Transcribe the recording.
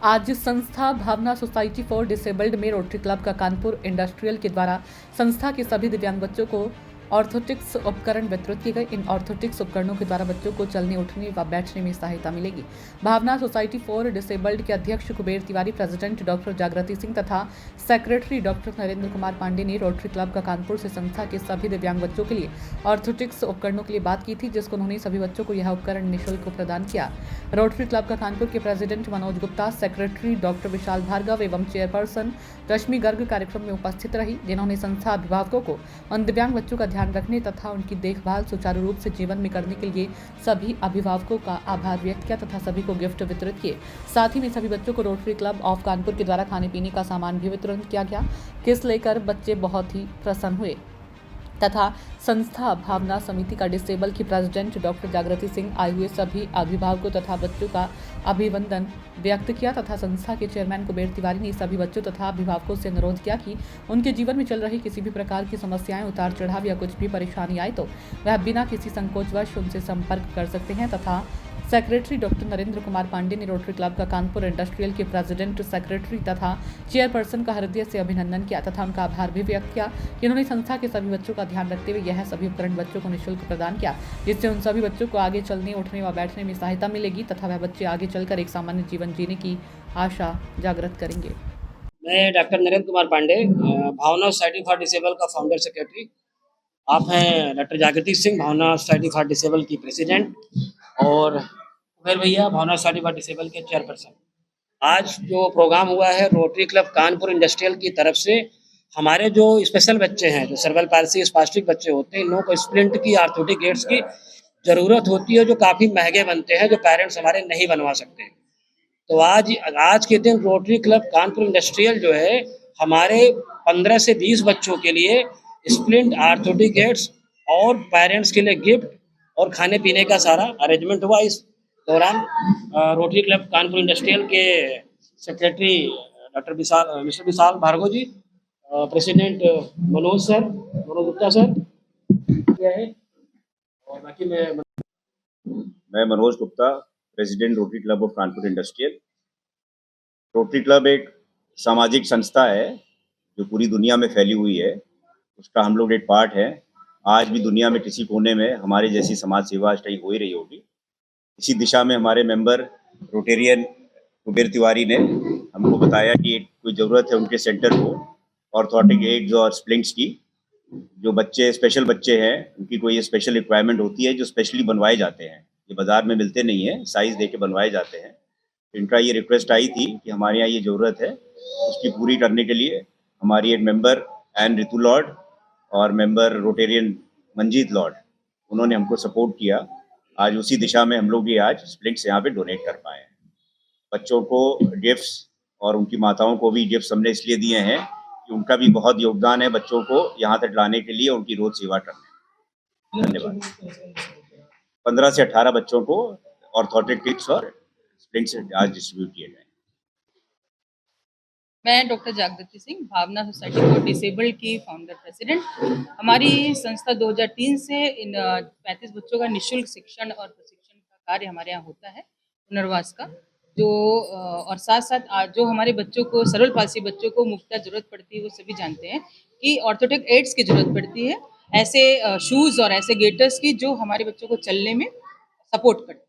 आज संस्था भावना society for disabled में रोटरी क्लब का कानपुर इंडस्ट्रियल के द्वारा संस्था के सभी दिव्यांग बच्चों को ऑर्थोटिक्स उपकरण वितरित किए गए। इन ऑर्थोटिक्स उपकरणों के द्वारा बच्चों को चलने उठने व बैठने में सहायता मिलेगी। भावना सोसाइटी फॉर डिसेबल्ड के अध्यक्ष कुबेर तिवारी, प्रेसिडेंट डॉक्टर जागृति सिंह तथा सेक्रेटरी डॉक्टर नरेंद्र कुमार पांडे ने रोटरी क्लब का कानपुर से संस्था के सभी दिव्यांग बच्चों के लिए ऑर्थोटिक्स उपकरणों के लिए बात की थी, जिसको उन्होंने सभी बच्चों को यह उपकरण निःशुल्क प्रदान किया। रोटरी क्लब का कानपुर के president Manoj Gupta, secretary doctor Vishal Bhargava एवं चेयरपर्सन रश्मि गर्ग कार्यक्रम में उपस्थित रही, जिन्होंने संस्था अभिभावकों को उन दिव्यांग बच्चों का ध्यान रखने तथा उनकी देखभाल सुचारू रूप से जीवन में करने के लिए सभी अभिभावकों का आभार व्यक्त किया तथा सभी को गिफ्ट वितरित किए। साथ ही में सभी बच्चों को रोटरी क्लब ऑफ कानपुर के द्वारा खाने पीने का सामान भी वितरण किया गया, किस लेकर बच्चे बहुत ही प्रसन्न हुए तथा संस्था भावना समिति का डिसेबल की प्रेसिडेंट डॉक्टर जागृति सिंह आए हुए सभी अभिभावकों तथा बच्चों का अभिनंदन व्यक्त किया तथा संस्था के चेयरमैन कुबेर तिवारी ने सभी बच्चों तथा अभिभावकों से अनुरोध किया कि उनके जीवन में चल रही किसी भी प्रकार की समस्याएं, उतार चढ़ाव या कुछ भी परेशानी आए तो वह बिना किसी संकोचवश उनसे संपर्क कर सकते हैं। तथा सेक्रेटरी डॉक्टर नरेंद्र कुमार पांडे ने रोटरी क्लब का कानपुर इंडस्ट्रियल के प्रेसिडेंट, सेक्रेटरी तथा चेयरपर्सन का हृदय से अभिनंदन किया तथा उनका आभार भी व्यक्त किया कि उन्होंने संस्था के सभी बच्चों का ध्यान रखते हुए यह सभी उपकरण बच्चों को निःशुल्क प्रदान किया, जिससे उन सभी बच्चों को आगे चलने, उठने व बैठने में सहायता मिलेगी तथा वह बच्चे आगे चलकर एक सामान्य जीवन जीने की आशा जागृत करेंगे। मैं doctor Narendra Kumar Pandey, Bhavna society for disable का फाउंडर सेक्रेटरी। आप हैं doctor Jagriti Singh, Bhavna society for disable की प्रेसिडेंट, और कुबेर भैया भावना सोसाइटी फॉर डिसेबल के चेयरपर्सन। आज जो प्रोग्राम हुआ है रोटरी क्लब कानपुर इंडस्ट्रियल की तरफ से, हमारे जो स्पेशल बच्चे हैं, जो सर्वल पाल्सी स्पास्टिक बच्चे होते हैं, इन लोगों को स्प्लिंट की, आर्थोटिक एड्स की ज़रूरत होती है, जो काफ़ी महंगे बनते हैं, जो पेरेंट्स हमारे नहीं बनवा सकते। तो आज के दिन रोटरी क्लब कानपुर इंडस्ट्रियल जो है, हमारे 15 से 20 बच्चों के लिए स्प्लिंट, आर्थोटिक एड्स और पेरेंट्स के लिए गिफ्ट और खाने पीने का सारा अरेंजमेंट हुआ। इस दौरान रोटरी क्लब कानपुर इंडस्ट्रियल के सेक्रेटरी डॉक्टर मिस्टर विशाल भार्गव जी, प्रेसिडेंट मनोज गुप्ता सर क्या है, और बाकी मैं Manoj Gupta, president rotary club of Kanpur industrial. Rotary club एक सामाजिक संस्था है जो पूरी दुनिया में फैली हुई है, उसका हम लोग एक पार्ट है। आज भी दुनिया में किसी कोने में हमारे जैसी समाज सेवा स्टाइल हो ही रही होगी। इसी दिशा में हमारे मेंबर रोटेरियन कुबेर तिवारी ने हमको बताया कि कोई ज़रूरत है उनके सेंटर को ऑर्थोटिक एड्स और स्प्लिंट्स की। जो बच्चे स्पेशल बच्चे हैं, उनकी कोई स्पेशल रिक्वायरमेंट होती है जो स्पेशली बनवाए जाते हैं, ये बाज़ार में मिलते नहीं है, साइज़ दे के बनवाए जाते हैं। इनका ये रिक्वेस्ट आई थी कि हमारे यहाँ ये ज़रूरत है, उसकी पूरी करने के लिए हमारी एक मेंबर एन ऋतु लॉर्ड और मेंबर रोटेरियन मंजीत लॉर्ड, उन्होंने हमको सपोर्ट किया। आज उसी दिशा में हम लोग ये आज स्प्लिंट्स यहाँ पे डोनेट कर पाए हैं। बच्चों को गिफ्ट्स और उनकी माताओं को भी गिफ्ट्स हमने इसलिए दिए हैं कि उनका भी बहुत योगदान है बच्चों को यहाँ तक लाने के लिए, उनकी रोज सेवा करने। धन्यवाद। 15 से 18 बच्चों को ऑर्थोटिक किट्स और स्प्लिंट्स आज डिस्ट्रीब्यूट किए गए। मैं doctor Jagriti Singh, Bhavna society for disabled की फाउंडर प्रेसिडेंट। हमारी संस्था 2003 से इन 35 बच्चों का निःशुल्क शिक्षण और प्रशिक्षण का कार्य हमारे यहाँ होता है, पुनर्वास का। जो और साथ साथ जो हमारे बच्चों को, सर्वल पाल्सी बच्चों को मुफ्त जरूरत पड़ती है, वो सभी जानते हैं कि ऑर्थोटिक एड्स की जरूरत पड़ती है, ऐसे शूज़ और ऐसे गेटर्स की जो हमारे बच्चों को चलने में सपोर्ट करते हैं।